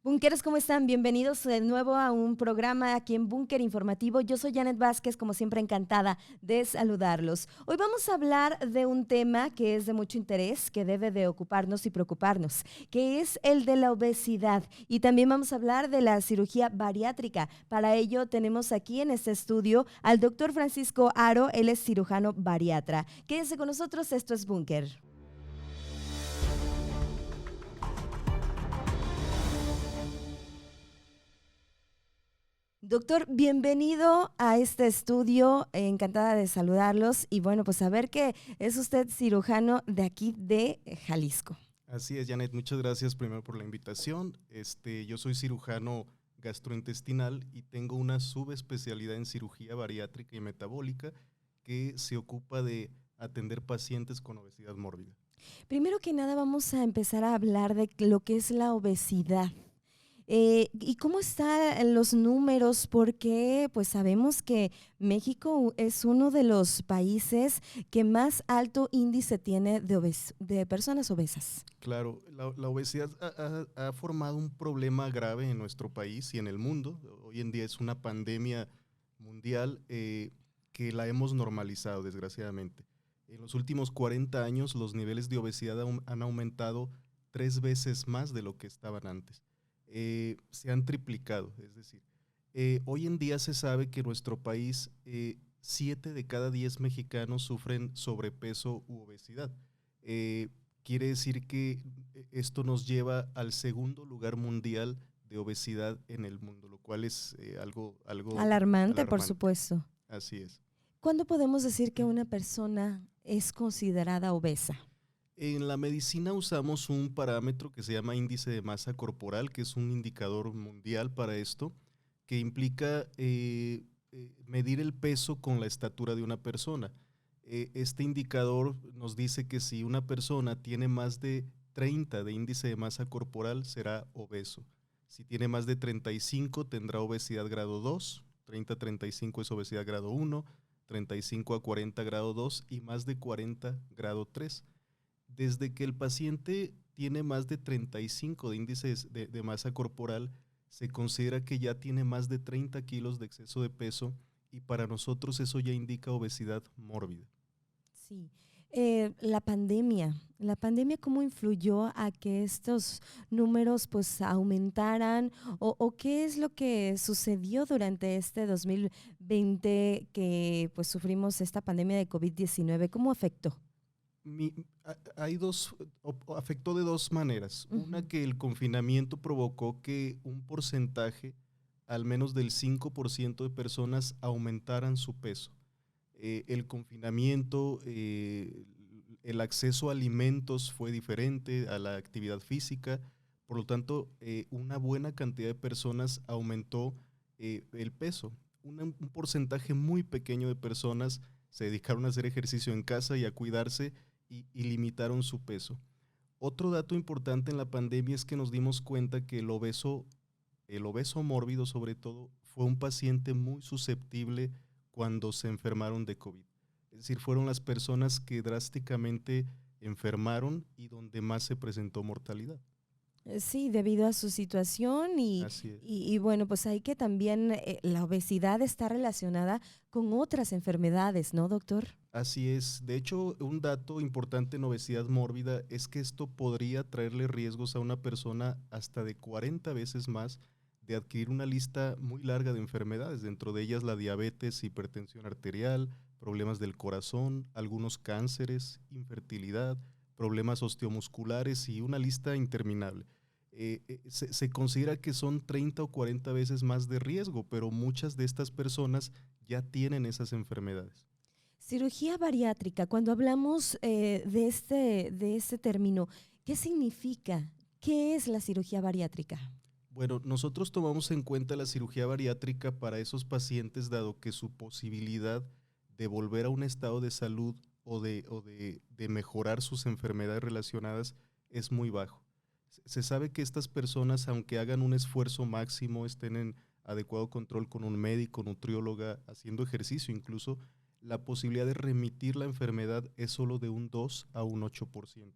Bunkeros, ¿cómo están? Bienvenidos de nuevo a un programa aquí en Búnker Informativo. Yo soy Janet Vázquez, como siempre encantada de saludarlos. Hoy vamos a hablar de un tema que es de mucho interés, que debe de ocuparnos y preocuparnos, que es el de la obesidad. Y también vamos a hablar de la cirugía bariátrica. Para ello tenemos aquí en este estudio al doctor Francisco Haro, él es cirujano bariatra. Quédense con nosotros, esto es Búnker. Doctor, bienvenido a este estudio, encantada de saludarlos y bueno, pues saber que es usted cirujano de aquí de Jalisco. Así es, Janet, muchas gracias primero por la invitación. Yo soy cirujano gastrointestinal y tengo una subespecialidad en cirugía bariátrica y metabólica que se ocupa de atender pacientes con obesidad mórbida. Primero que nada vamos a empezar a hablar de lo que es la obesidad. ¿Y cómo están los números? Porque pues sabemos que México es uno de los países que más alto índice tiene de personas obesas. Claro, la obesidad ha formado un problema grave en nuestro país y en el mundo. Hoy en día es una pandemia mundial que la hemos normalizado, desgraciadamente. En los últimos 40 años los niveles de obesidad han aumentado 3 veces más de lo que estaban antes. Se han triplicado, es decir, hoy en día se sabe que en nuestro país 7 de cada 10 mexicanos sufren sobrepeso u obesidad. Quiere decir que esto nos lleva al segundo lugar mundial de obesidad en el mundo, lo cual es algo Alarmante, por alarmante. supuesto. Así es. ¿Cuándo podemos decir que una persona es considerada obesa? En la medicina usamos un parámetro que se llama índice de masa corporal, que es un indicador mundial para esto, que implica medir el peso con la estatura de una persona. Este indicador nos dice que si una persona tiene más de 30 de índice de masa corporal, será obeso. Si tiene más de 35, tendrá obesidad grado 2, 30-35 es obesidad grado 1, 35 a 40 grado 2 y más de 40 grado 3. Desde que el paciente tiene más de 35 de índices de masa corporal, se considera que ya tiene más de 30 kilos de exceso de peso y para nosotros eso ya indica obesidad mórbida. Sí. La pandemia, ¿cómo influyó a que estos números pues aumentaran o qué es lo que sucedió durante este 2020 que pues sufrimos esta pandemia de COVID-19? ¿Cómo afectó? Afectó de dos maneras. Una, que el confinamiento provocó que un porcentaje, al menos del 5% de personas, aumentaran su peso. El confinamiento, el acceso a alimentos fue diferente, a la actividad física, por lo tanto, una buena cantidad de personas aumentó el peso. Un porcentaje muy pequeño de personas se dedicaron a hacer ejercicio en casa y a cuidarse y limitaron su peso. Otro dato importante en la pandemia es que nos dimos cuenta que el obeso mórbido sobre todo, fue un paciente muy susceptible cuando se enfermaron de COVID. Es decir, fueron las personas que drásticamente enfermaron y donde más se presentó mortalidad. Sí, debido a su situación Así es. y bueno, pues hay que también la obesidad está relacionada con otras enfermedades, ¿no, doctor? Así es. De hecho, un dato importante en obesidad mórbida es que esto podría traerle riesgos a una persona hasta de 40 veces más de adquirir una lista muy larga de enfermedades, dentro de ellas la diabetes, hipertensión arterial, problemas del corazón, algunos cánceres, infertilidad, problemas osteomusculares y una lista interminable. Se considera que son 30 o 40 veces más de riesgo, pero muchas de estas personas ya tienen esas enfermedades. Cirugía bariátrica, cuando hablamos de este término, ¿qué significa? ¿Qué es la cirugía bariátrica? Bueno, nosotros tomamos en cuenta la cirugía bariátrica para esos pacientes, dado que su posibilidad de volver a un estado de salud o de mejorar sus enfermedades relacionadas es muy bajo. Se sabe que estas personas, aunque hagan un esfuerzo máximo, estén en adecuado control con un médico, nutrióloga, haciendo ejercicio incluso, la posibilidad de remitir la enfermedad es solo de un 2 a un 8%.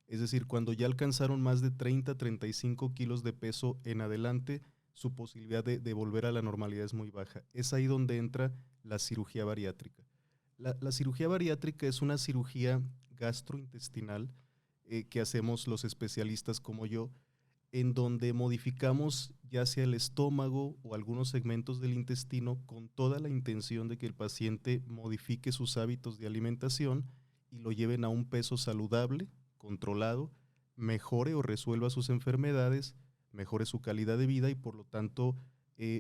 Es decir, cuando ya alcanzaron más de 30-35 kilos de peso en adelante, su posibilidad de volver a la normalidad es muy baja. Es ahí donde entra la cirugía bariátrica. La cirugía bariátrica es una cirugía gastrointestinal que hacemos los especialistas como yo, en donde modificamos ya sea el estómago o algunos segmentos del intestino con toda la intención de que el paciente modifique sus hábitos de alimentación y lo lleven a un peso saludable, controlado, mejore o resuelva sus enfermedades, mejore su calidad de vida y por lo tanto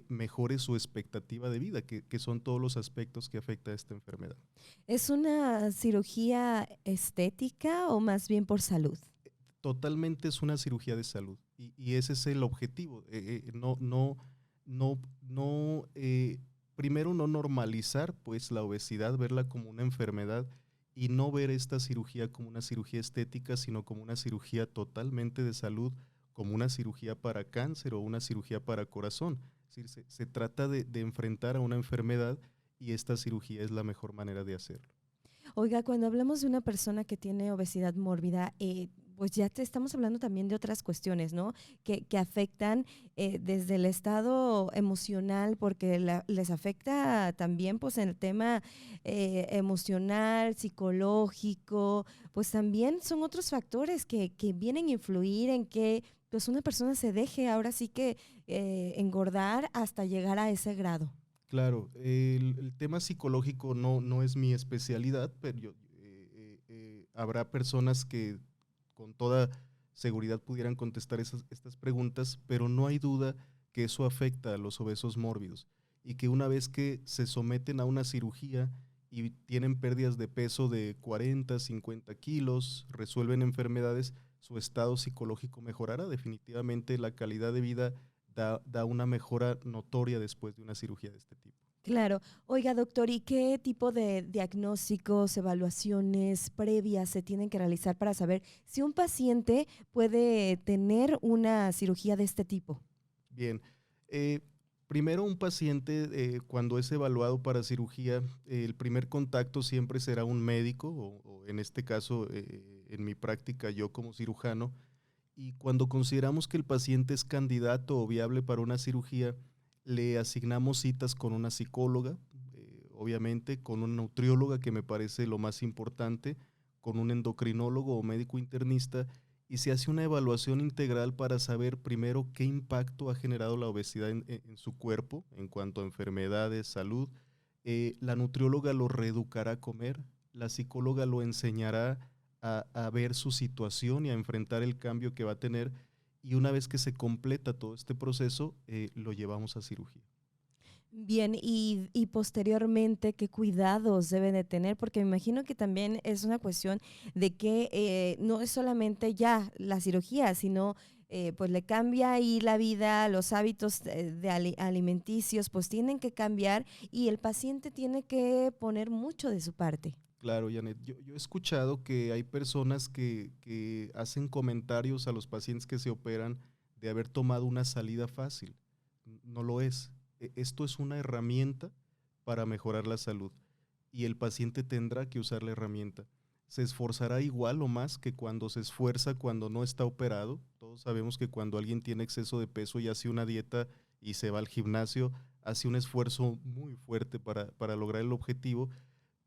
mejore su expectativa de vida, que son todos los aspectos que afecta a esta enfermedad. ¿Es una cirugía estética o más bien por salud? Totalmente es una cirugía de salud y ese es el objetivo. Primero no normalizar pues la obesidad, verla como una enfermedad y no ver esta cirugía como una cirugía estética, sino como una cirugía totalmente de salud, como una cirugía para cáncer o una cirugía para corazón. Es decir, se trata de enfrentar a una enfermedad y esta cirugía es la mejor manera de hacerlo. Oiga, cuando hablamos de una persona que tiene obesidad mórbida, pues ya estamos hablando también de otras cuestiones, ¿no? Que afectan desde el estado emocional, porque les afecta también pues en el tema emocional, psicológico, pues también son otros factores que vienen a influir en que pues una persona se deje ahora sí que engordar hasta llegar a ese grado. Claro, el tema psicológico no es mi especialidad, pero habrá personas que con toda seguridad pudieran contestar estas preguntas, pero no hay duda que eso afecta a los obesos mórbidos y que una vez que se someten a una cirugía y tienen pérdidas de peso de 40, 50 kilos, resuelven enfermedades, su estado psicológico mejorará. Definitivamente la calidad de vida da una mejora notoria después de una cirugía de este tipo. Claro. Oiga, doctor, ¿y qué tipo de diagnósticos, evaluaciones previas se tienen que realizar para saber si un paciente puede tener una cirugía de este tipo? Bien, primero un paciente cuando es evaluado para cirugía, el primer contacto siempre será un médico o en este caso en mi práctica yo como cirujano, y cuando consideramos que el paciente es candidato o viable para una cirugía, le asignamos citas con una psicóloga, obviamente, con una nutrióloga, que me parece lo más importante, con un endocrinólogo o médico internista, y se hace una evaluación integral para saber primero qué impacto ha generado la obesidad en su cuerpo en cuanto a enfermedades, salud. La nutrióloga lo reeducará a comer, la psicóloga lo enseñará a ver su situación y a enfrentar el cambio que va a tener, y una vez que se completa todo este proceso, lo llevamos a cirugía. Bien, y posteriormente, ¿qué cuidados debe de tener? Porque me imagino que también es una cuestión de que no es solamente ya la cirugía, sino pues le cambia ahí la vida, los hábitos alimenticios, pues tienen que cambiar y el paciente tiene que poner mucho de su parte. Claro, Janet, yo he escuchado que hay personas que hacen comentarios a los pacientes que se operan de haber tomado una salida fácil. No lo es. Esto es una herramienta para mejorar la salud y el paciente tendrá que usar la herramienta. Se esforzará igual o más que cuando se esfuerza cuando no está operado. Todos sabemos que cuando alguien tiene exceso de peso y hace una dieta y se va al gimnasio, hace un esfuerzo muy fuerte para lograr el objetivo,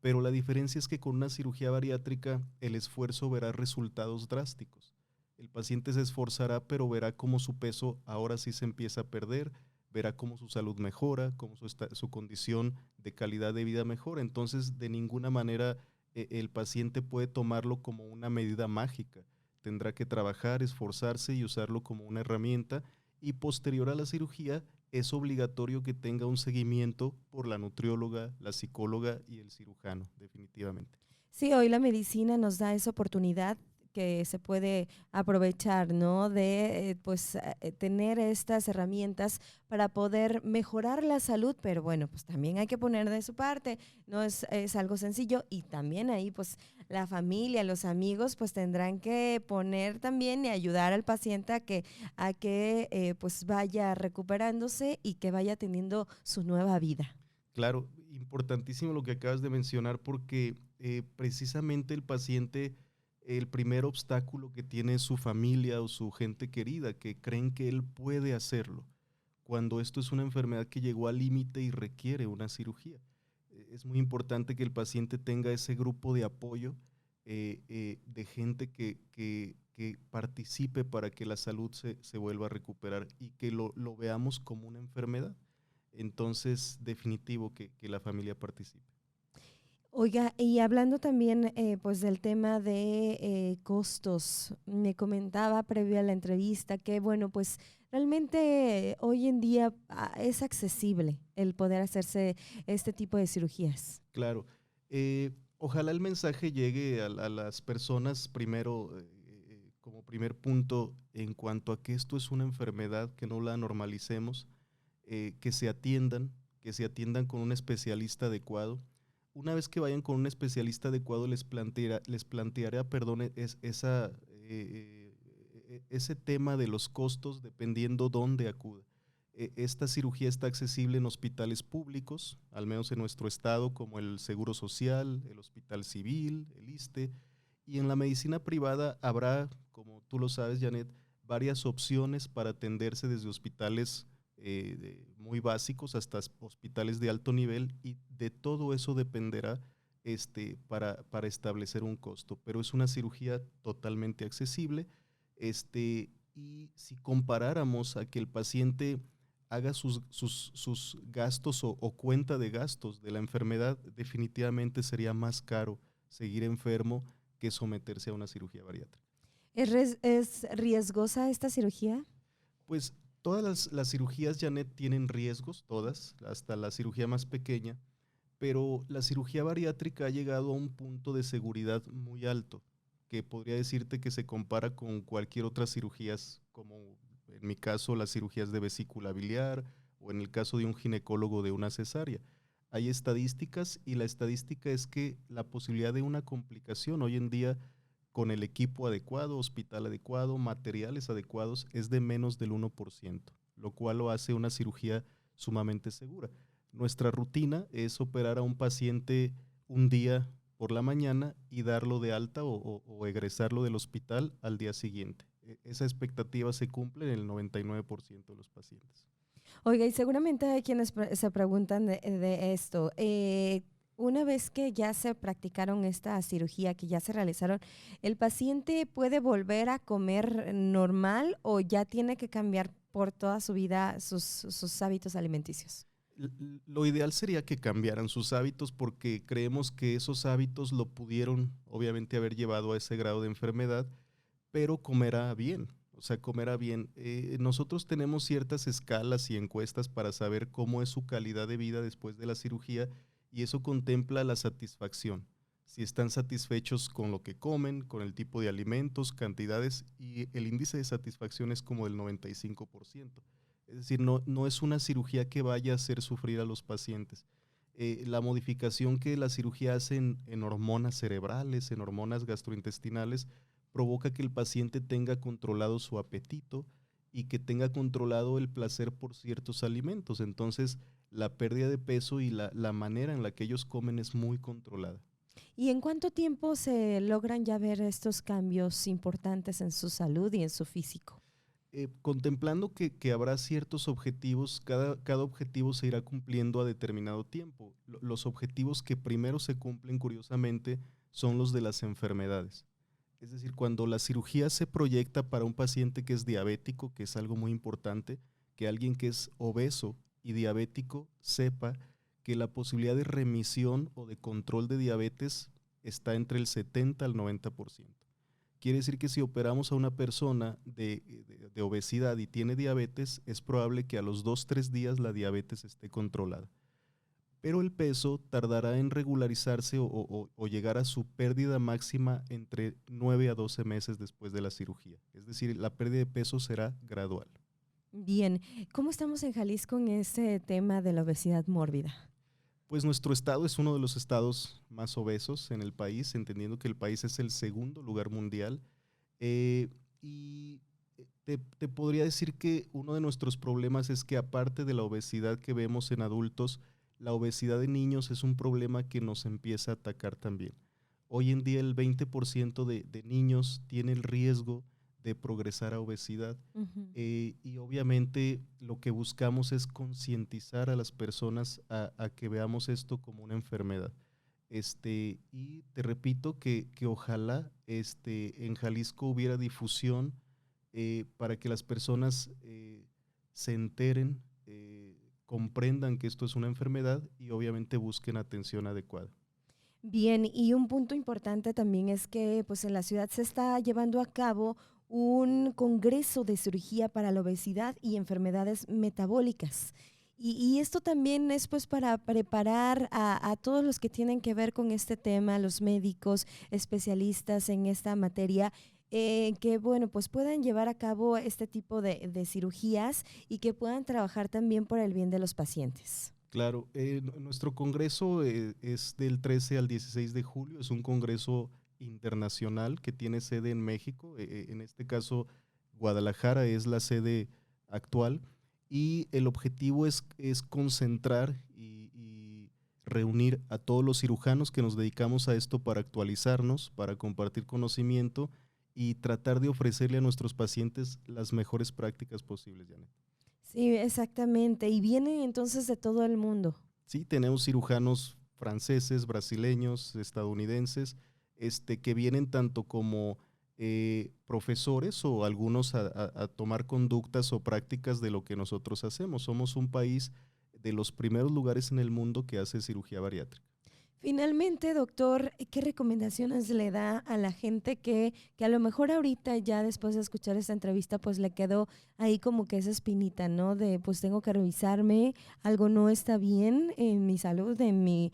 pero la diferencia es que con una cirugía bariátrica el esfuerzo verá resultados drásticos. El paciente se esforzará, pero verá cómo su peso ahora sí se empieza a perder, verá cómo su salud mejora, cómo su condición de calidad de vida mejora. Entonces, de ninguna manera el paciente puede tomarlo como una medida mágica. Tendrá que trabajar, esforzarse y usarlo como una herramienta, y posterior a la cirugía es obligatorio que tenga un seguimiento por la nutrióloga, la psicóloga y el cirujano, definitivamente. Sí, hoy la medicina nos da esa oportunidad que se puede aprovechar, ¿no? De tener estas herramientas para poder mejorar la salud, pero bueno, pues también hay que poner de su parte, no es algo sencillo, y también ahí pues la familia, los amigos pues tendrán que poner también y ayudar al paciente a que pues vaya recuperándose y que vaya teniendo su nueva vida. Claro, importantísimo lo que acabas de mencionar porque precisamente el paciente el primer obstáculo que tiene su familia o su gente querida, que creen que él puede hacerlo, cuando esto es una enfermedad que llegó al límite y requiere una cirugía. Es muy importante que el paciente tenga ese grupo de apoyo de gente que participe para que la salud se vuelva a recuperar y que lo veamos como una enfermedad. Entonces, definitivo que la familia participe. Oiga, y hablando también pues del tema de costos, me comentaba previo a la entrevista que bueno, pues realmente hoy en día es accesible el poder hacerse este tipo de cirugías. Claro. Ojalá el mensaje llegue a las personas primero, como primer punto, en cuanto a que esto es una enfermedad, que no la normalicemos, que se atiendan con un especialista adecuado. Una vez que vayan con un especialista adecuado, les plantearé, perdón, ese tema de los costos dependiendo dónde acuda. Esta cirugía está accesible en hospitales públicos, al menos en nuestro estado, como el Seguro Social, el Hospital Civil, el ISSSTE, y en la medicina privada habrá, como tú lo sabes, Janet, varias opciones para atenderse desde hospitales muy básicos hasta hospitales de alto nivel, y de todo eso dependerá para establecer un costo, pero es una cirugía totalmente accesible. Y si comparáramos a que el paciente haga sus gastos o cuenta de gastos de la enfermedad, definitivamente sería más caro seguir enfermo que someterse a una cirugía bariátrica. ¿Es riesgosa esta cirugía? Pues todas las cirugías, Janet, tienen riesgos, todas, hasta la cirugía más pequeña, pero la cirugía bariátrica ha llegado a un punto de seguridad muy alto, que podría decirte que se compara con cualquier otra cirugías, como en mi caso las cirugías de vesícula biliar o en el caso de un ginecólogo de una cesárea. Hay estadísticas y la estadística es que la posibilidad de una complicación hoy en día con el equipo adecuado, hospital adecuado, materiales adecuados, es de menos del 1%, lo cual lo hace una cirugía sumamente segura. Nuestra rutina es operar a un paciente un día por la mañana y darlo de alta o egresarlo del hospital al día siguiente. Esa expectativa se cumple en el 99% de los pacientes. Oiga, y seguramente hay quienes se preguntan de esto. Una vez que ya se practicaron esta cirugía, que ya se realizaron, ¿el paciente puede volver a comer normal o ya tiene que cambiar por toda su vida sus hábitos alimenticios? Lo ideal sería que cambiaran sus hábitos porque creemos que esos hábitos lo pudieron obviamente haber llevado a ese grado de enfermedad, pero comerá bien, o sea, comerá bien. Nosotros tenemos ciertas escalas y encuestas para saber cómo es su calidad de vida después de la cirugía y eso contempla la satisfacción. Si están satisfechos con lo que comen, con el tipo de alimentos, cantidades, y el índice de satisfacción es como del 95%. Es decir, no es una cirugía que vaya a hacer sufrir a los pacientes. La modificación que la cirugía hace en hormonas cerebrales, en hormonas gastrointestinales, provoca que el paciente tenga controlado su apetito y que tenga controlado el placer por ciertos alimentos. Entonces, la pérdida de peso y la manera en la que ellos comen es muy controlada. ¿Y en cuánto tiempo se logran ya ver estos cambios importantes en su salud y en su físico? Contemplando que habrá ciertos objetivos, cada objetivo se irá cumpliendo a determinado tiempo. Los objetivos que primero se cumplen, curiosamente, son los de las enfermedades. Es decir, cuando la cirugía se proyecta para un paciente que es diabético, que es algo muy importante, que alguien que es obeso y diabético sepa que la posibilidad de remisión o de control de diabetes está entre el 70 al 90%. Quiere decir que si operamos a una persona de obesidad y tiene diabetes, es probable que a los 2-3 días la diabetes esté controlada. Pero el peso tardará en regularizarse o llegar a su pérdida máxima entre 9 a 12 meses después de la cirugía. Es decir, la pérdida de peso será gradual. Bien, ¿cómo estamos en Jalisco en ese tema de la obesidad mórbida? Pues nuestro estado es uno de los estados más obesos en el país, entendiendo que el país es el segundo lugar mundial. Y te podría decir que uno de nuestros problemas es que aparte de la obesidad que vemos en adultos, la obesidad de niños es un problema que nos empieza a atacar también. Hoy en día el 20% de niños tiene el riesgo de progresar a obesidad. Y obviamente lo que buscamos es concientizar a las personas a que veamos esto como una enfermedad. Y te repito que ojalá en Jalisco hubiera difusión para que las personas se enteren, comprendan que esto es una enfermedad y obviamente busquen atención adecuada. Bien, y un punto importante también es que pues en la ciudad se está llevando a cabo un congreso de cirugía para la obesidad y enfermedades metabólicas. Y esto también es pues para preparar a todos los que tienen que ver con este tema, los médicos, especialistas en esta materia, que bueno, pues puedan llevar a cabo este tipo de cirugías y que puedan trabajar también por el bien de los pacientes. Claro, nuestro congreso es del 13 al 16 de julio, es un congreso internacional que tiene sede en México, en este caso Guadalajara es la sede actual y el objetivo es concentrar y reunir a todos los cirujanos que nos dedicamos a esto para actualizarnos, para compartir conocimiento y tratar de ofrecerle a nuestros pacientes las mejores prácticas posibles, Janet. Sí, exactamente. Y vienen entonces de todo el mundo. Sí, tenemos cirujanos franceses, brasileños, estadounidenses, que vienen tanto como profesores o algunos a tomar conductas o prácticas de lo que nosotros hacemos. Somos un país de los primeros lugares en el mundo que hace cirugía bariátrica. Finalmente, doctor, ¿qué recomendaciones le da a la gente que a lo mejor ahorita ya después de escuchar esta entrevista pues le quedó ahí como que esa espinita, ¿no? De pues tengo que revisarme, algo no está bien en mi salud, en mi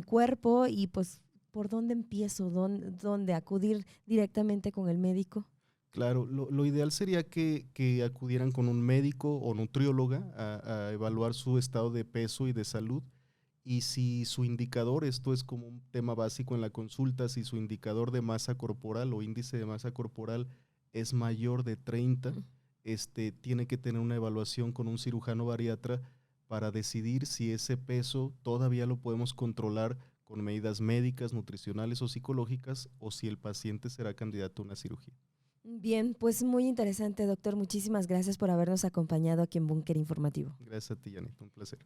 cuerpo y pues ¿por dónde empiezo? ¿Dónde acudir directamente con el médico? Claro, lo ideal sería que acudieran con un médico o nutrióloga a evaluar su estado de peso y de salud. Y si su indicador, esto es como un tema básico en la consulta, si su indicador de masa corporal o índice de masa corporal es mayor de 30, tiene que tener una evaluación con un cirujano bariatra para decidir si ese peso todavía lo podemos controlar con medidas médicas, nutricionales o psicológicas o si el paciente será candidato a una cirugía. Bien, pues muy interesante, doctor. Muchísimas gracias por habernos acompañado aquí en Búnker Informativo. Gracias a ti, Janet, un placer.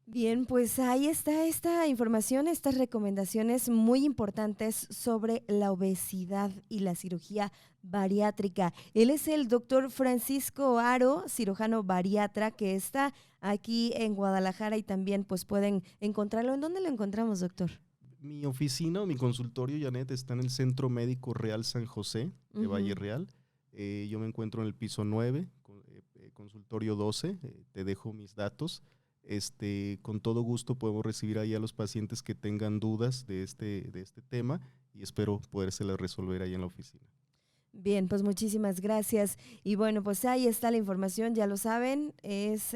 Bien, pues ahí está esta información, estas recomendaciones muy importantes sobre la obesidad y la cirugía bariátrica. Él es el doctor Francisco Haro, cirujano bariatra, que está aquí en Guadalajara y también pues pueden encontrarlo. ¿En dónde lo encontramos, doctor? Mi oficina o mi consultorio, Janet, está en el Centro Médico Real San José de Valle Real. Yo me encuentro en el piso 9, consultorio 12. Te dejo mis datos. Con todo gusto podemos recibir ahí a los pacientes que tengan dudas de este tema y espero podérselas resolver ahí en la oficina. Bien, pues muchísimas gracias. Y bueno, pues ahí está la información, ya lo saben, es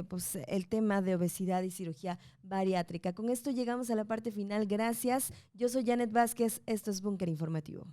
pues el tema de obesidad y cirugía bariátrica. Con esto llegamos a la parte final. Gracias. Yo soy Janet Vázquez, esto es Búnker Informativo.